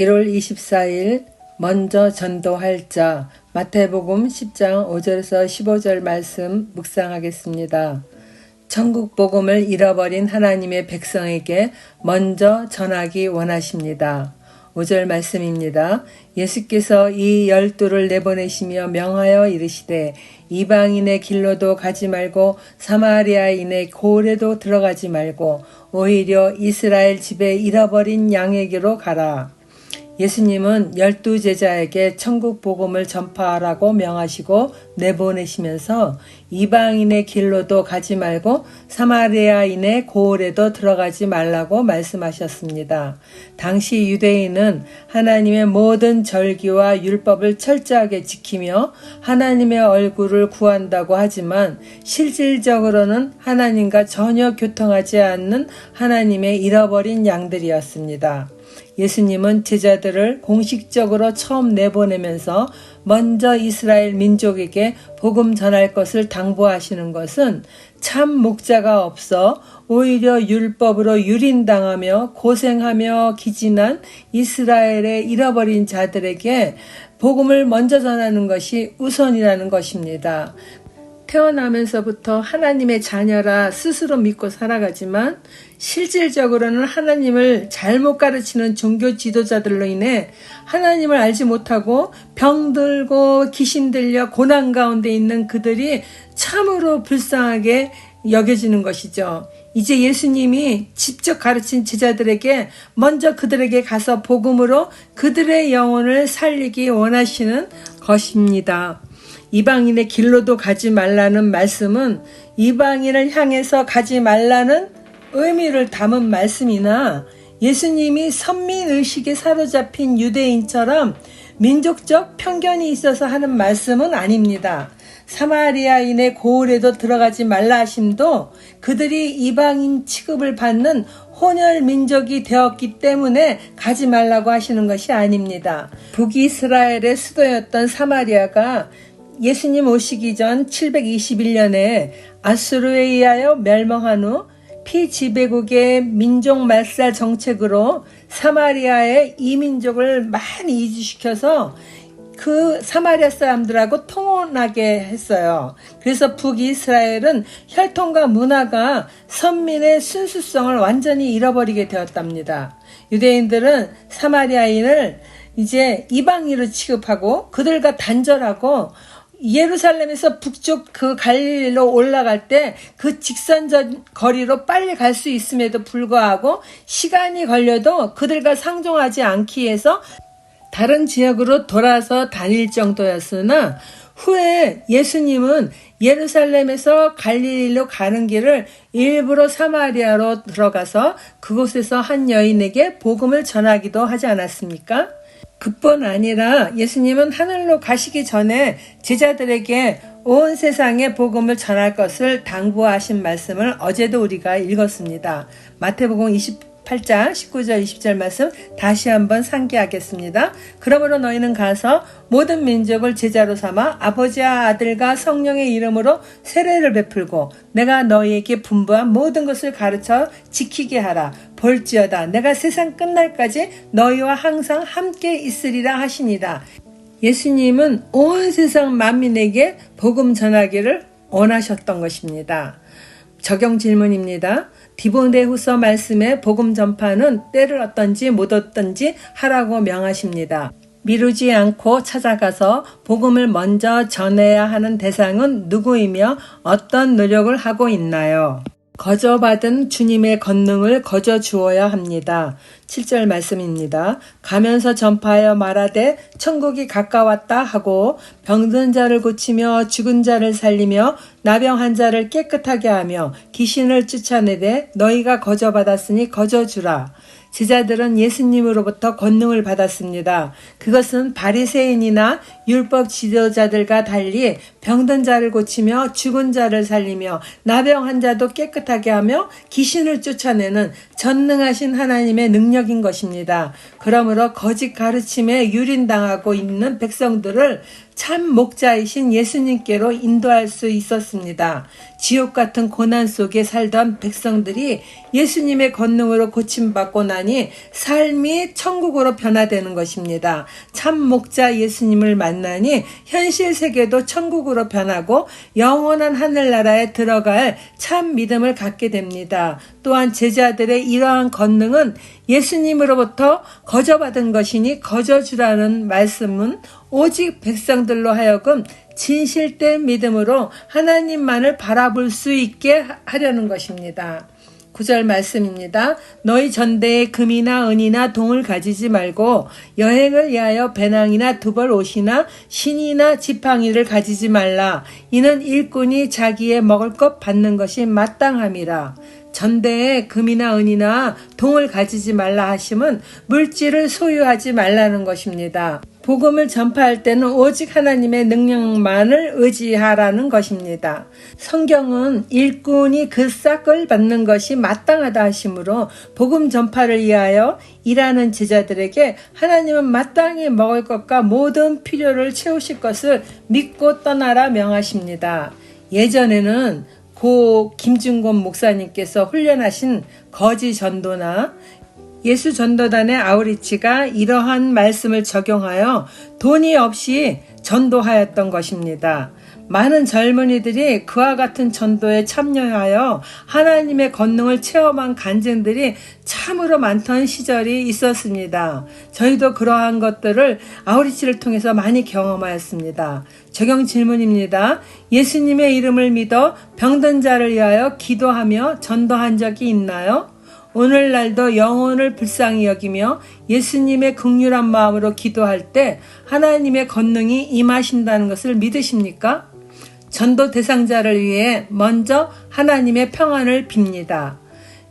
1월 24일 먼저 전도할 자 마태복음 10장 5절에서 15절 말씀 묵상하겠습니다. 천국 복음을 잃어버린 하나님의 백성에게 먼저 전하기 원하십니다. 5절 말씀입니다. 예수께서 이 12를 내보내시며 명하여 이르시되 이방인의 길로도 가지 말고 사마리아인의 고을에도 들어가지 말고 오히려 이스라엘 집에 잃어버린 양에게로 가라. 예수님은 12제자에게 천국 복음을 전파하라고 명하시고 내보내시면서 이방인의 길로도 가지 말고 사마리아인의 고을에도 들어가지 말라고 말씀하셨습니다. 당시 유대인은 하나님의 모든 절기와 율법을 철저하게 지키며 하나님의 얼굴을 구한다고 하지만 실질적으로는 하나님과 전혀 교통하지 않는 하나님의 잃어버린 양들이었습니다. 예수님은 제자들을 공식적으로 처음 내보내면서 먼저 이스라엘 민족에게 복음 전할 것을 당부하시는 것은 참 목자가 없어 오히려 율법으로 유린당하며 고생하며 기진한 이스라엘의 잃어버린 자들에게 복음을 먼저 전하는 것이 우선이라는 것입니다. 태어나면서부터 하나님의 자녀라 스스로 믿고 살아가지만 실질적으로는 하나님을 잘못 가르치는 종교 지도자들로 인해 하나님을 알지 못하고 병들고 귀신 들려 고난 가운데 있는 그들이 참으로 불쌍하게 여겨지는 것이죠. 이제 예수님이 직접 가르친 제자들에게 먼저 그들에게 가서 복음으로 그들의 영혼을 살리기 원하시는 것입니다. 이방인의 길로도 가지 말라는 말씀은 이방인을 향해서 가지 말라는 의미를 담은 말씀이나 예수님이 선민의식에 사로잡힌 유대인처럼 민족적 편견이 있어서 하는 말씀은 아닙니다. 사마리아인의 고을에도 들어가지 말라 하심도 그들이 이방인 취급을 받는 혼혈 민족이 되었기 때문에 가지 말라고 하시는 것이 아닙니다. 북이스라엘의 수도였던 사마리아가 예수님 오시기 전 721년에 아수르에 의하여 멸망한 후 피지배국의 민족 말살 정책으로 사마리아의 이민족을 많이 이주시켜서 그 사마리아 사람들하고 통혼하게 했어요. 그래서 북이스라엘은 혈통과 문화가 선민의 순수성을 완전히 잃어버리게 되었답니다. 유대인들은 사마리아인을 이제 이방인으로 취급하고 그들과 단절하고 예루살렘에서 북쪽 그 갈릴리로 올라갈 때 그 직선적 거리로 빨리 갈 수 있음에도 불구하고 시간이 걸려도 그들과 상종하지 않기 위해서 다른 지역으로 돌아서 다닐 정도였으나 후에 예수님은 예루살렘에서 갈릴리로 가는 길을 일부러 사마리아로 들어가서 그곳에서 한 여인에게 복음을 전하기도 하지 않았습니까? 그뿐 아니라 예수님은 하늘로 가시기 전에 제자들에게 온 세상에 복음을 전할 것을 당부하신 말씀을 어제도 우리가 읽었습니다. 마태복음 28장 19절 20절 말씀 다시 한번 상기하겠습니다. 그러므로 너희는 가서 모든 민족을 제자로 삼아 아버지와 아들과 성령의 이름으로 세례를 베풀고 내가 너희에게 분부한 모든 것을 가르쳐 지키게 하라. 볼지어다 내가 세상 끝날까지 너희와 항상 함께 있으리라 하시니라. 예수님은 온 세상 만민에게 복음 전하기를 원하셨던 것입니다. 적용 질문입니다. 디모데후서 말씀의 복음 전파는 때를 얻든지 못 얻든지 하라고 명하십니다. 미루지 않고 찾아가서 복음을 먼저 전해야 하는 대상은 누구이며 어떤 노력을 하고 있나요? 거저받은 주님의 권능을 거저 주어야 합니다. 7절 말씀입니다. 가면서 전파하여 말하되 천국이 가까웠다 하고 병든 자를 고치며 죽은 자를 살리며 나병한 자를 깨끗하게 하며 귀신을 쫓아내되 너희가 거저받았으니 거저 주라. 제자들은 예수님으로부터 권능을 받았습니다. 그것은 바리새인이나 율법 지도자들과 달리 병든 자를 고치며 죽은 자를 살리며 나병한 자도 깨끗하게 하며 귀신을 쫓아내는 전능하신 하나님의 능력인 것입니다. 그러므로 거짓 가르침에 유린당하고 있는 백성들을 참 목자이신 예수님께로 인도할 수 있었습니다. 지옥 같은 고난 속에 살던 백성들이 예수님의 권능으로 고침받고 나니 삶이 천국으로 변화되는 것입니다. 참 목자 예수님을 만나니 현실 세계도 천국으로 변하고 영원한 하늘나라에 들어갈 참 믿음을 갖게 됩니다. 또한 제자들의 이러한 권능은 예수님으로부터 거저받은 것이니 거저주라는 말씀은 오직 백성들로 하여금 진실된 믿음으로 하나님만을 바라볼 수 있게 하려는 것입니다. 9절 말씀입니다. 너희 전대에 금이나 은이나 동을 가지지 말고 여행을 위하여 배낭이나 두벌 옷이나 신이나 지팡이를 가지지 말라. 이는 일꾼이 자기의 먹을 것 받는 것이 마땅함이라. 전대에 금이나 은이나 동을 가지지 말라 하심은 물질을 소유하지 말라는 것입니다. 복음을 전파할 때는 오직 하나님의 능력만을 의지하라는 것입니다. 성경은 일꾼이 그 싹을 받는 것이 마땅하다 하시므로 복음 전파를 위하여 일하는 제자들에게 하나님은 마땅히 먹을 것과 모든 필요를 채우실 것을 믿고 떠나라 명하십니다. 예전에는 고 김준곤 목사님께서 훈련하신 거지 전도나 예수 전도단의 아우리치가 이러한 말씀을 적용하여 돈이 없이 전도하였던 것입니다. 많은 젊은이들이 그와 같은 전도에 참여하여 하나님의 권능을 체험한 간증들이 참으로 많던 시절이 있었습니다. 저희도 그러한 것들을 아우리치를 통해서 많이 경험하였습니다. 적용 질문입니다. 예수님의 이름을 믿어 병든 자를 위하여 기도하며 전도한 적이 있나요? 오늘날도 영혼을 불쌍히 여기며 예수님의 긍휼한 마음으로 기도할 때 하나님의 권능이 임하신다는 것을 믿으십니까? 전도 대상자를 위해 먼저 하나님의 평안을 빕니다.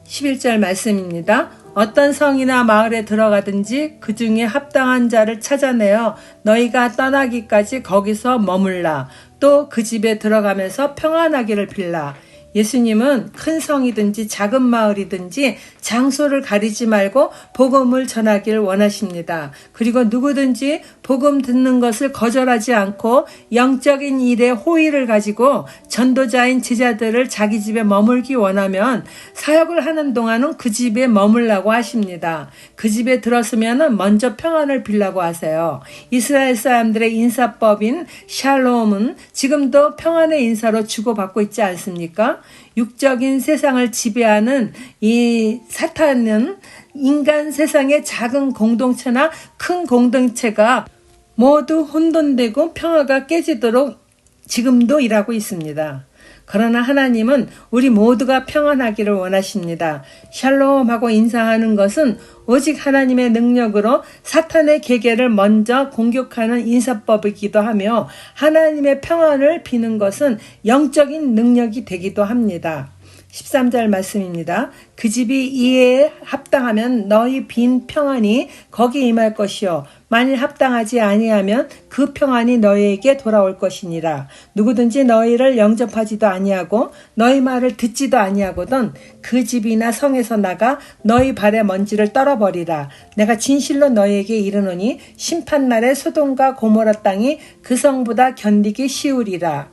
11절 말씀입니다. 어떤 성이나 마을에 들어가든지 그 중에 합당한 자를 찾아내어 너희가 떠나기까지 거기서 머물라. 또 그 집에 들어가면서 평안하기를 빌라. 예수님은 큰 성이든지 작은 마을이든지 장소를 가리지 말고 복음을 전하기를 원하십니다. 그리고 누구든지 복음 듣는 것을 거절하지 않고 영적인 일에 호의를 가지고 전도자인 제자들을 자기 집에 머물기 원하면 사역을 하는 동안은 그 집에 머물라고 하십니다. 그 집에 들었으면 먼저 평안을 빌라고 하세요. 이스라엘 사람들의 인사법인 샬롬은 지금도 평안의 인사로 주고받고 있지 않습니까? 육적인 세상을 지배하는 이 사탄은 인간 세상의 작은 공동체나 큰 공동체가 모두 혼돈되고 평화가 깨지도록 지금도 일하고 있습니다. 그러나 하나님은 우리 모두가 평안하기를 원하십니다. 샬롬하고 인사하는 것은 오직 하나님의 능력으로 사탄의 계계를 먼저 공격하는 인사법이기도 하며 하나님의 평안을 비는 것은 영적인 능력이 되기도 합니다. 13절 말씀입니다. 그 집이 이에 합당하면 너희 빈 평안이 거기 임할 것이요 만일 합당하지 아니하면 그 평안이 너희에게 돌아올 것이니라. 누구든지 너희를 영접하지도 아니하고 너희 말을 듣지도 아니하거든 그 집이나 성에서 나가 너희 발의 먼지를 떨어버리라. 내가 진실로 너희에게 이르노니 심판날에 소돔과 고모라 땅이 그 성보다 견디기 쉬우리라.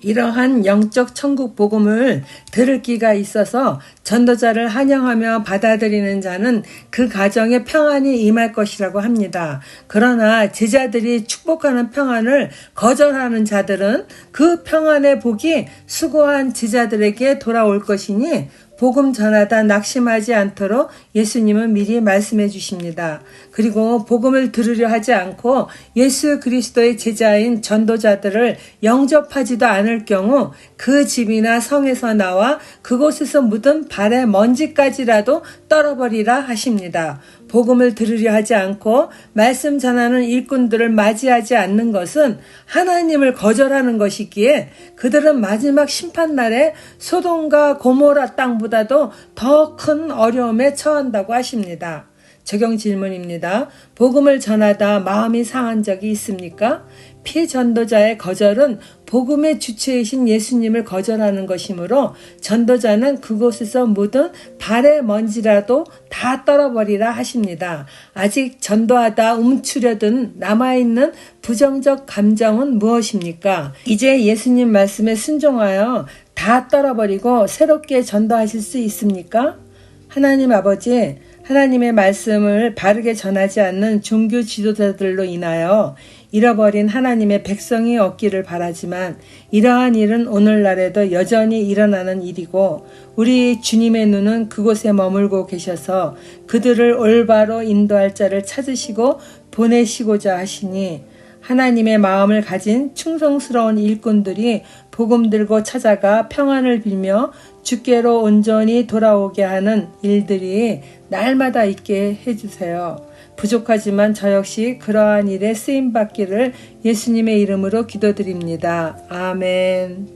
이러한 영적 천국 복음을 들을 기가 있어서 전도자를 환영하며 받아들이는 자는 그 가정에 평안이 임할 것이라고 합니다. 그러나 제자들이 축복하는 평안을 거절하는 자들은 그 평안의 복이 수고한 제자들에게 돌아올 것이니 복음 전하다 낙심하지 않도록 예수님은 미리 말씀해 주십니다. 그리고 복음을 들으려 하지 않고 예수 그리스도의 제자인 전도자들을 영접하지도 않을 경우 그 집이나 성에서 나와 그곳에서 묻은 발의 먼지까지라도 떨어버리라 하십니다. 복음을 들으려 하지 않고 말씀 전하는 일꾼들을 맞이하지 않는 것은 하나님을 거절하는 것이기에 그들은 마지막 심판날에 소돔과 고모라 땅보다도 더 큰 어려움에 처한다고 하십니다. 적용 질문입니다. 복음을 전하다 마음이 상한 적이 있습니까? 피전도자의 거절은 복음의 주체이신 예수님을 거절하는 것이므로 전도자는 그곳에서 묻은 발의 먼지라도 다 떨어버리라 하십니다. 아직 전도하다 움츠려든 남아있는 부정적 감정은 무엇입니까? 이제 예수님 말씀에 순종하여 다 떨어버리고 새롭게 전도하실 수 있습니까? 하나님 아버지, 하나님의 말씀을 바르게 전하지 않는 종교 지도자들로 인하여 잃어버린 하나님의 백성이 없기를 바라지만 이러한 일은 오늘날에도 여전히 일어나는 일이고 우리 주님의 눈은 그곳에 머물고 계셔서 그들을 올바로 인도할 자를 찾으시고 보내시고자 하시니 하나님의 마음을 가진 충성스러운 일꾼들이 복음 들고 찾아가 평안을 빌며 주께로 온전히 돌아오게 하는 일들이 날마다 있게 해주세요. 부족하지만 저 역시 그러한 일에 쓰임받기를 예수님의 이름으로 기도드립니다. 아멘.